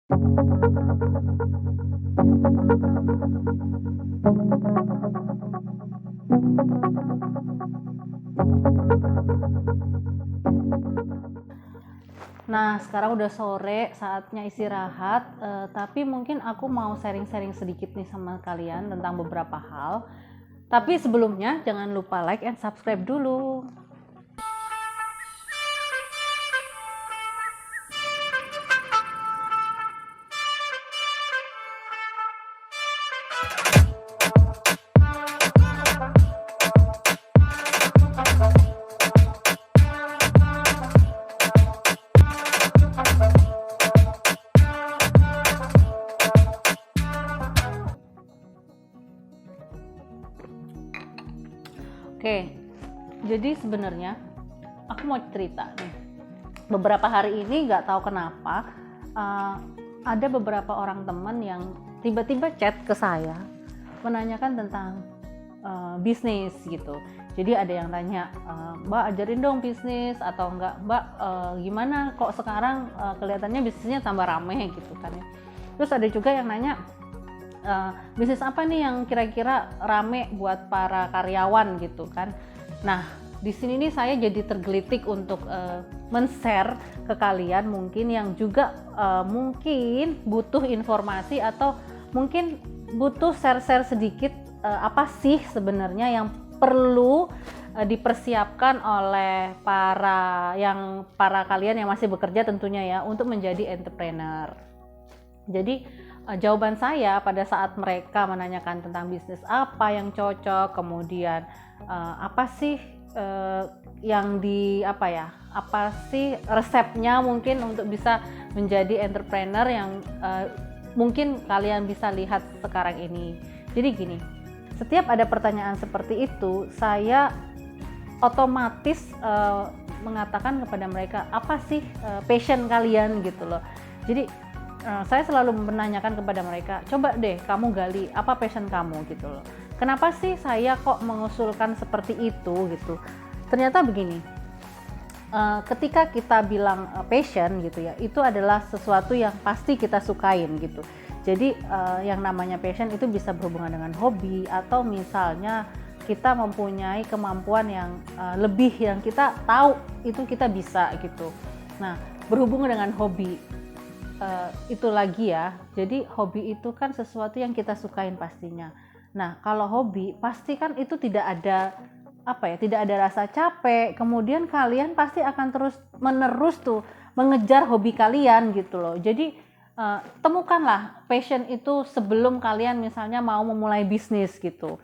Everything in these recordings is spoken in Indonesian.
Nah, sekarang udah sore, saatnya istirahat, tapi mungkin aku mau sharing-sharing sedikit nih sama kalian tentang beberapa hal. Tapi sebelumnya jangan lupa like and subscribe dulu. Oke, jadi sebenarnya aku mau cerita nih. Beberapa hari ini nggak tahu kenapa ada beberapa orang teman yang tiba-tiba chat ke saya menanyakan tentang bisnis gitu. Jadi ada yang tanya, Mbak ajarin dong bisnis, atau enggak Mbak gimana kok sekarang kelihatannya bisnisnya tambah rame gitu kan ya. Terus ada juga yang nanya, bisnis apa nih yang kira-kira rame buat para karyawan gitu kan. Nah, di sini nih saya jadi tergelitik untuk men-share ke kalian mungkin yang juga mungkin butuh informasi atau mungkin butuh share-share sedikit apa sih sebenarnya yang perlu dipersiapkan oleh para kalian yang masih bekerja tentunya ya untuk menjadi entrepreneur. Jadi jawaban saya pada saat mereka menanyakan tentang bisnis apa yang cocok, kemudian apa sih apa sih resepnya mungkin untuk bisa menjadi entrepreneur yang mungkin kalian bisa lihat sekarang ini. Jadi gini, setiap ada pertanyaan seperti itu, saya otomatis mengatakan kepada mereka, apa sih passion kalian gitu loh. Jadi saya selalu menanyakan kepada mereka, coba deh kamu gali apa passion kamu gitu loh. Kenapa sih saya kok mengusulkan seperti itu gitu. Ternyata begini, ketika kita bilang passion gitu ya, itu adalah sesuatu yang pasti kita sukain gitu. Jadi yang namanya passion itu bisa berhubungan dengan hobi, atau misalnya kita mempunyai kemampuan yang lebih yang kita tahu itu kita bisa gitu. Nah, berhubungan dengan hobi, itu lagi ya, jadi hobi itu kan sesuatu yang kita sukain pastinya. Nah, kalau hobi pasti kan itu tidak ada tidak ada rasa capek, kemudian kalian pasti akan terus menerus tuh mengejar hobi kalian gitu loh. Jadi temukanlah passion itu sebelum kalian misalnya mau memulai bisnis gitu.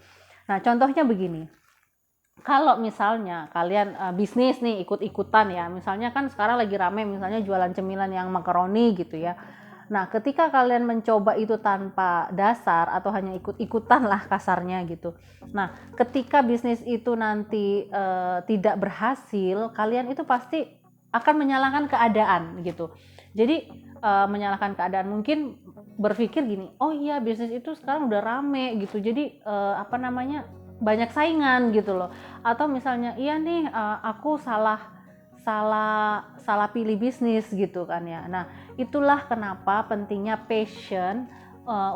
Nah, contohnya begini, kalau misalnya kalian bisnis nih ikut-ikutan ya, misalnya kan sekarang lagi rame misalnya jualan cemilan yang makaroni gitu ya. Nah, ketika kalian mencoba itu tanpa dasar atau hanya ikut-ikutan lah kasarnya gitu. Nah, ketika bisnis itu nanti tidak berhasil, kalian itu pasti akan menyalahkan keadaan gitu. Jadi menyalahkan keadaan, mungkin berpikir gini, oh iya bisnis itu sekarang udah rame gitu. Jadi banyak saingan gitu loh. Atau misalnya iya nih aku salah pilih bisnis gitu kan ya. Nah, itulah kenapa pentingnya passion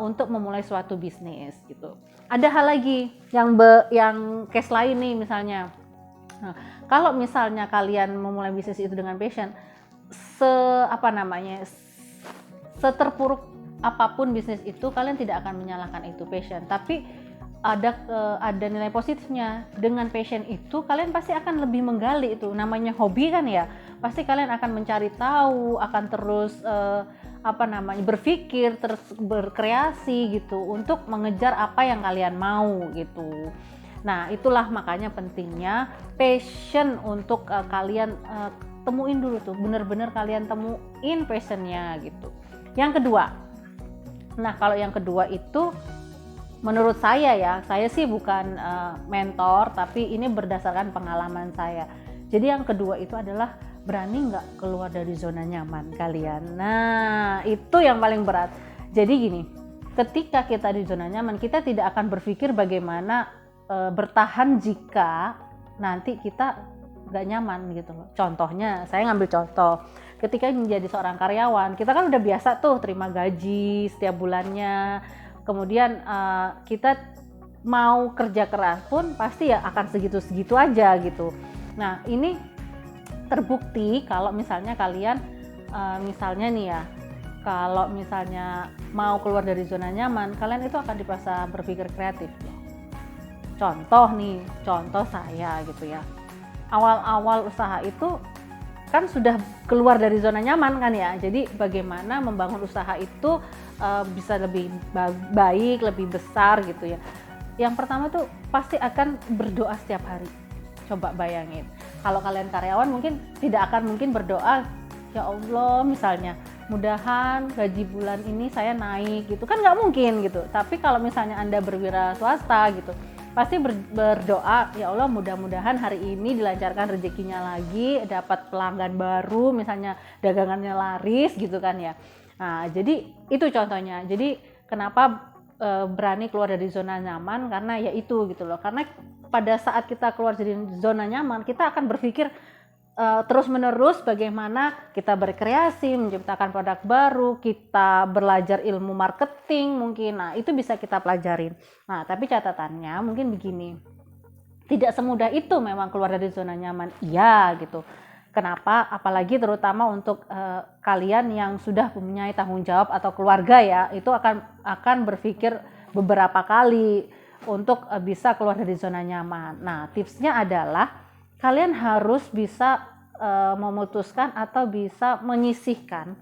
untuk memulai suatu bisnis gitu. Ada hal lagi yang case lain nih misalnya. Nah, kalau misalnya kalian memulai bisnis itu dengan passion, seterpuruk apapun bisnis itu, kalian tidak akan menyalahkan itu passion, tapi ada nilai positifnya. Dengan passion itu kalian pasti akan lebih menggali, itu namanya hobi kan ya, pasti kalian akan mencari tahu, akan terus berpikir, terus berkreasi gitu untuk mengejar apa yang kalian mau gitu. Nah, itulah makanya pentingnya passion untuk kalian temuin dulu tuh, bener-bener kalian temuin passionnya gitu. Yang kedua, nah kalau yang kedua itu menurut saya sih bukan mentor, tapi ini berdasarkan pengalaman saya. Jadi yang kedua itu adalah berani nggak keluar dari zona nyaman kalian. Nah, itu yang paling berat. Jadi gini, ketika kita di zona nyaman, kita tidak akan berpikir bagaimana bertahan jika nanti kita nggak nyaman gitu loh. Contohnya, saya ngambil contoh, ketika menjadi seorang karyawan, kita kan udah biasa tuh terima gaji setiap bulannya, kemudian kita mau kerja keras pun pasti ya akan segitu-segitu aja gitu. Nah ini terbukti kalau misalnya kalian misalnya nih ya, kalau misalnya mau keluar dari zona nyaman, kalian itu akan dipaksa berpikir kreatif. Contoh saya gitu ya. Awal-awal usaha itu kan sudah keluar dari zona nyaman kan ya. Jadi bagaimana membangun usaha itu bisa lebih baik, lebih besar gitu ya. Yang pertama tuh pasti akan berdoa setiap hari. Coba bayangin. Kalau kalian karyawan mungkin tidak akan mungkin berdoa, ya Allah misalnya mudahan gaji bulan ini saya naik gitu, kan nggak mungkin gitu. Tapi kalau misalnya Anda berwira swasta gitu, pasti berdoa, ya Allah mudah-mudahan hari ini dilancarkan rezekinya lagi, dapat pelanggan baru, misalnya dagangannya laris gitu kan ya. Nah jadi itu contohnya. Jadi kenapa berani keluar dari zona nyaman, karena ya itu gitu loh, karena pada saat kita keluar dari zona nyaman kita akan berpikir terus menerus bagaimana kita berkreasi, menciptakan produk baru, kita belajar ilmu marketing mungkin. Nah itu bisa kita pelajarin. Nah tapi catatannya mungkin begini, tidak semudah itu memang keluar dari zona nyaman, iya gitu. Kenapa? Apalagi terutama untuk kalian yang sudah mempunyai tanggung jawab atau keluarga ya, itu akan berpikir beberapa kali untuk bisa keluar dari zona nyaman. Nah tipsnya adalah kalian harus bisa memutuskan atau bisa menyisihkan.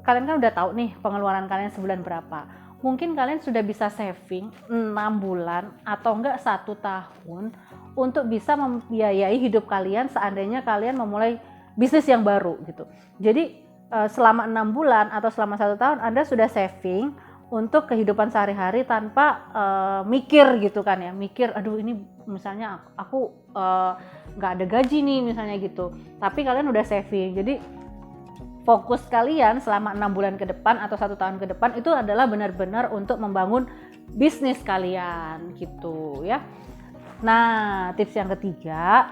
Kalian kan udah tahu nih pengeluaran kalian sebulan berapa. Mungkin kalian sudah bisa saving 6 bulan atau enggak 1 tahun untuk bisa membiayai hidup kalian seandainya kalian memulai bisnis yang baru gitu. Jadi selama 6 bulan atau selama 1 tahun Anda sudah saving untuk kehidupan sehari-hari tanpa mikir gitu kan ya, mikir aduh ini misalnya aku nggak ada gaji nih misalnya gitu, tapi kalian udah saving. Jadi fokus kalian selama 6 bulan ke depan atau 1 tahun ke depan itu adalah benar-benar untuk membangun bisnis kalian gitu ya. Nah tips yang ketiga,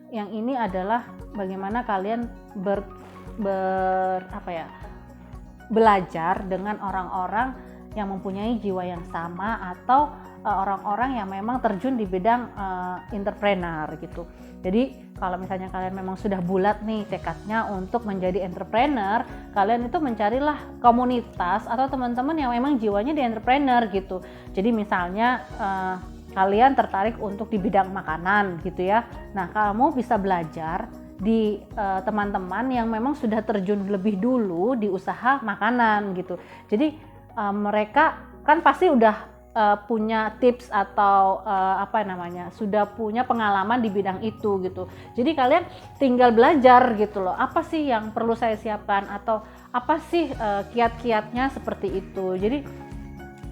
yang ini adalah bagaimana kalian belajar dengan orang-orang yang mempunyai jiwa yang sama atau orang-orang yang memang terjun di bidang entrepreneur gitu. Jadi kalau misalnya kalian memang sudah bulat nih tekadnya untuk menjadi entrepreneur, kalian itu mencarilah komunitas atau teman-teman yang memang jiwanya di entrepreneur gitu. Jadi misalnya kalian tertarik untuk di bidang makanan gitu ya. Nah kamu bisa belajar di teman-teman yang memang sudah terjun lebih dulu di usaha makanan gitu. Jadi mereka kan pasti udah punya tips atau sudah punya pengalaman di bidang itu gitu. Jadi kalian tinggal belajar gitu loh, apa sih yang perlu saya siapkan atau apa sih kiat-kiatnya seperti itu. Jadi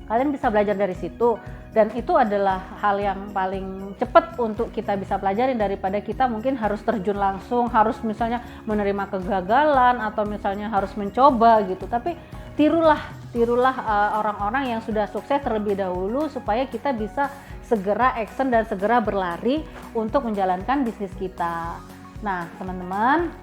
kalian bisa belajar dari situ. Dan itu adalah hal yang paling cepat untuk kita bisa pelajarin daripada kita mungkin harus terjun langsung, harus misalnya menerima kegagalan atau misalnya harus mencoba gitu. Tapi tirulah orang-orang yang sudah sukses terlebih dahulu supaya kita bisa segera action dan segera berlari untuk menjalankan bisnis kita. Nah teman-teman,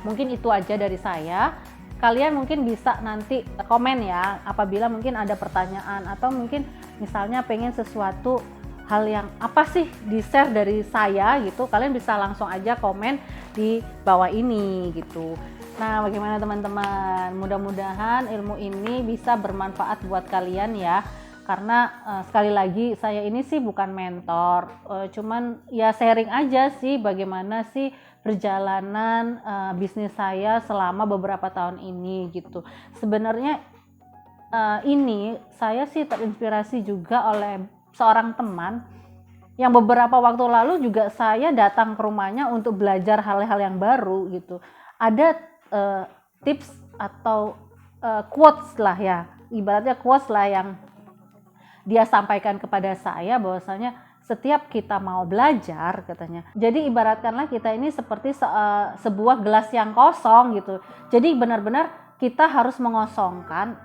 mungkin itu aja dari saya. Kalian mungkin bisa nanti komen ya apabila mungkin ada pertanyaan atau mungkin misalnya pengen sesuatu hal yang apa sih di share dari saya gitu, kalian bisa langsung aja komen di bawah ini gitu. Nah bagaimana teman-teman, mudah-mudahan ilmu ini bisa bermanfaat buat kalian ya, karena sekali lagi saya ini sih bukan mentor, cuman ya sharing aja sih bagaimana sih perjalanan bisnis saya selama beberapa tahun ini gitu. Sebenarnya ini saya sih terinspirasi juga oleh seorang teman yang beberapa waktu lalu juga saya datang ke rumahnya untuk belajar hal-hal yang baru gitu. Ada tips atau quotes lah ya, ibaratnya quotes lah yang dia sampaikan kepada saya bahwasanya setiap kita mau belajar katanya. Jadi ibaratkanlah kita ini seperti sebuah gelas yang kosong gitu. Jadi benar-benar kita harus mengosongkan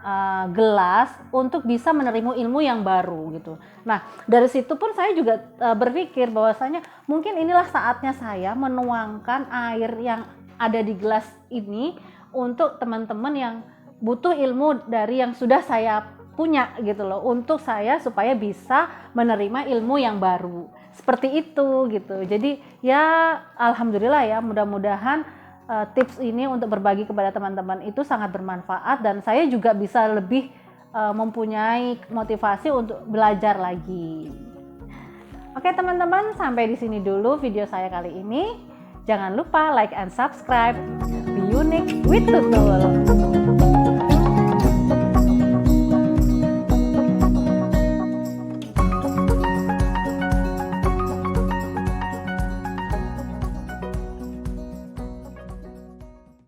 gelas untuk bisa menerima ilmu yang baru gitu. Nah, dari situ pun saya juga berpikir bahwasanya mungkin inilah saatnya saya menuangkan air yang ada di gelas ini untuk teman-teman yang butuh ilmu dari yang sudah saya punya gitu loh, untuk saya supaya bisa menerima ilmu yang baru seperti itu gitu. Jadi ya alhamdulillah ya, mudah-mudahan tips ini untuk berbagi kepada teman-teman itu sangat bermanfaat dan saya juga bisa lebih mempunyai motivasi untuk belajar lagi. Oke teman-teman, sampai di sini dulu video saya kali ini. Jangan lupa like and subscribe. Be unique with Tutul.